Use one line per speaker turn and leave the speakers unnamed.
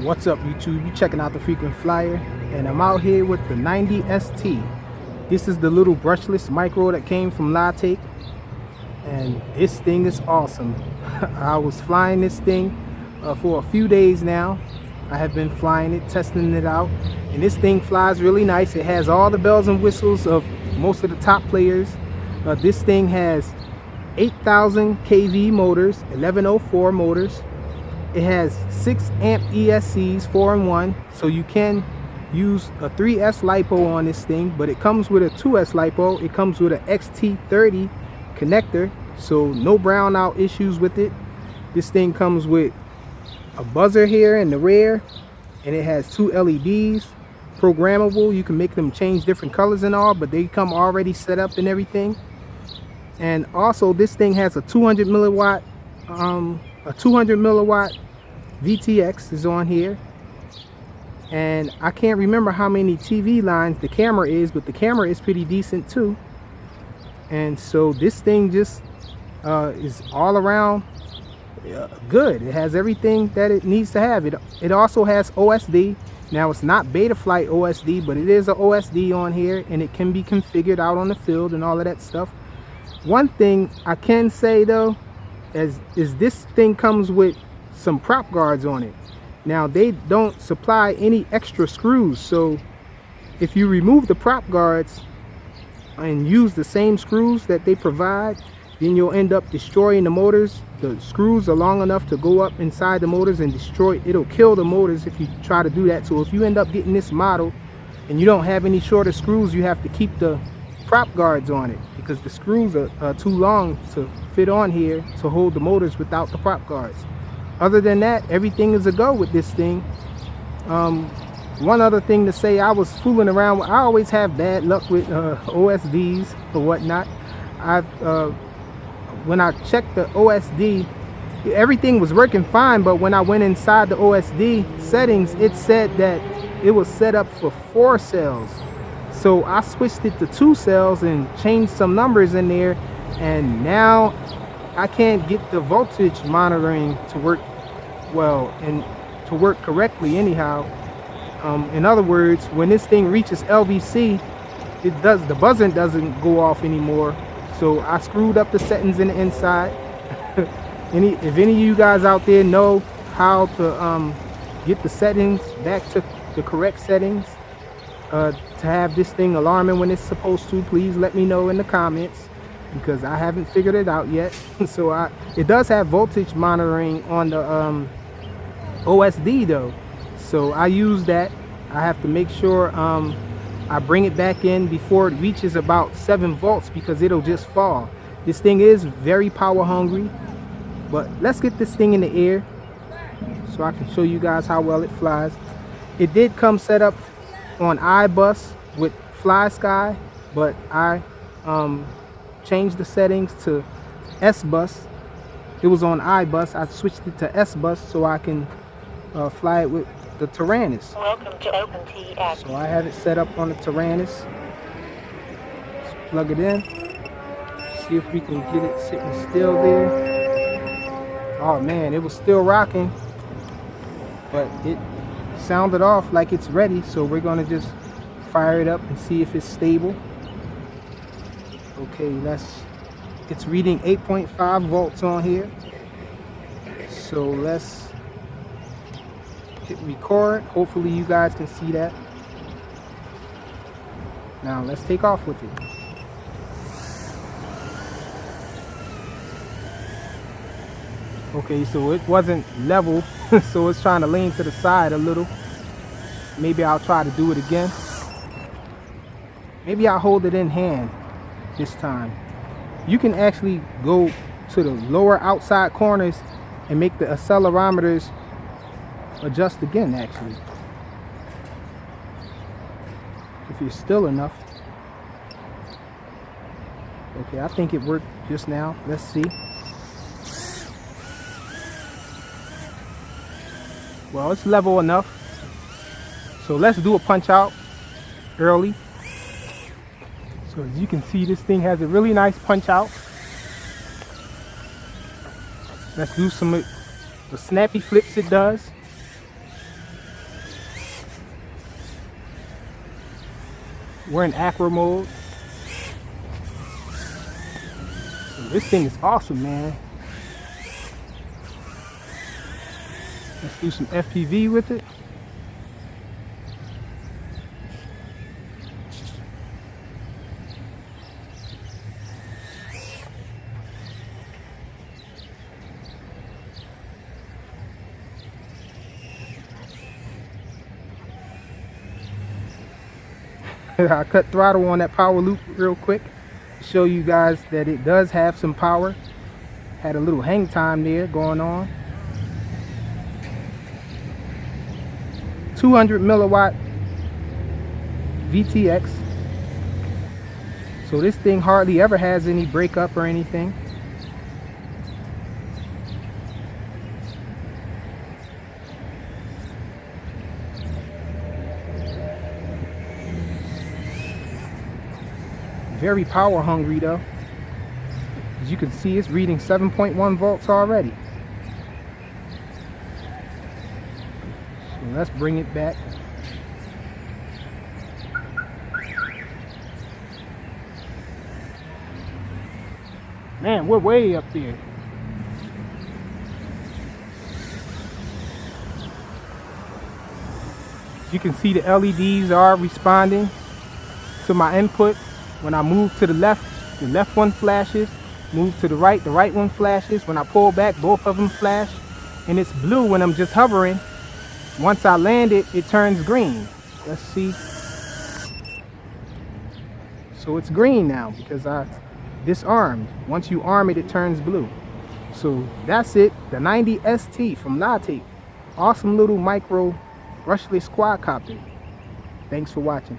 What's up, YouTube? You checking out the Frequent Flyer, and I'm out here with the 90 ST. This is the little brushless micro that came from Latte, and this thing is awesome. I was flying this thing for a few days now. I have been flying it, testing it out, and this thing flies really nice. It has all the bells and whistles of most of the top players. This thing has 8,000 kV motors, 1104 motors. It has 6 amp ESCs, 4-in-1, so you can use a 3S LiPo on this thing, but it comes with a 2S LiPo. It comes with an XT30 connector, so no brownout issues with it. This thing comes with a buzzer here in the rear, and it has 2 LEDs, programmable. You can make them change different colors and all, but they come already set up and everything. And also this thing has a 200 milliwatt VTX is on here, and I can't remember how many TV lines the camera is, but the camera is pretty decent too. And so this thing just is all around good. It has everything that it needs to have. It also has OSD. Now it's not Betaflight OSD, but it is a OSD on here, and it can be configured out on the field and all of that stuff. One thing I can say though is this thing comes with some prop guards on it. Now they don't supply any extra screws, so if you remove the prop guards and use the same screws that they provide, then you'll end up destroying the motors. The screws are long enough to go up inside the motors and destroy. It'll kill the motors if you try to do that. So if you end up getting this model and you don't have any shorter screws, you have to keep the prop guards on it, because the screws are too long to fit on here to hold the motors without the prop guards. Other than that, everything is a go with this thing. One other thing to say, I was fooling around with, I always have bad luck with OSDs or whatnot. When I checked the OSD, everything was working fine, but when I went inside the OSD settings, it said that it was set up for 4 cells. So I switched it to 2 cells and changed some numbers in there, and now I can't get the voltage monitoring to work well and to work correctly anyhow. In other words, when this thing reaches LVC, the buzzer doesn't go off anymore. So I screwed up the settings in the inside. If any of you guys out there know how to get the settings back to the correct settings, to have this thing alarming when it's supposed to, please let me know in the comments, because I haven't figured it out yet. So it does have voltage monitoring on the OSD though, so I use that. I have to make sure I bring it back in before it reaches about 7 volts, because it'll just fall. This thing is very power hungry, but let's get this thing in the air so I can show you guys how well it flies. It did come set up on iBus with FlySky, but I changed the settings to S-Bus. It was on iBus. I switched it to S-Bus so I can fly it with the Tyrannus.
Welcome to OpenTX.
So I have it set up on the Tyrannus. Let's plug it in. See if we can get it sitting still there. Oh man, it was still rocking, but it sounded off like it's ready, so we're gonna just fire it up and see if it's stable. Okay, it's reading 8.5 volts on here, so let's hit record. Hopefully you guys can see that. Now let's take off with it. Okay, so it wasn't level, so it's trying to lean to the side a little. Maybe I'll try to do it again. Maybe I'll hold it in hand this time. You can actually go to the lower outside corners and make the accelerometers adjust again, actually, if you're still enough. Okay, I think it worked just now. Let's see. Well, it's level enough, so let's do a punch out early. So as you can see, this thing has a really nice punch out. Let's do some the snappy flips it does. We're in acro mode. So this thing is awesome, man. Let's do some FPV with it. I cut throttle on that power loop real quick to show you guys that it does have some power. Had a little hang time there going on. 200 milliwatt VTX. So this thing hardly ever has any breakup or anything. Very power hungry though. As you can see, it's reading 7.1 volts already. So let's bring it back. Man, we're way up there. As you can see, the LEDs are responding to my input. When I move to the left one flashes. Move to the right one flashes. When I pull back, both of them flash. And it's blue when I'm just hovering. Once I land it, it turns green. Let's see. So it's green now because I disarmed. Once you arm it, it turns blue. So that's it. The 90 ST from Nautic. Awesome little micro brushless quadcopter. Thanks for watching.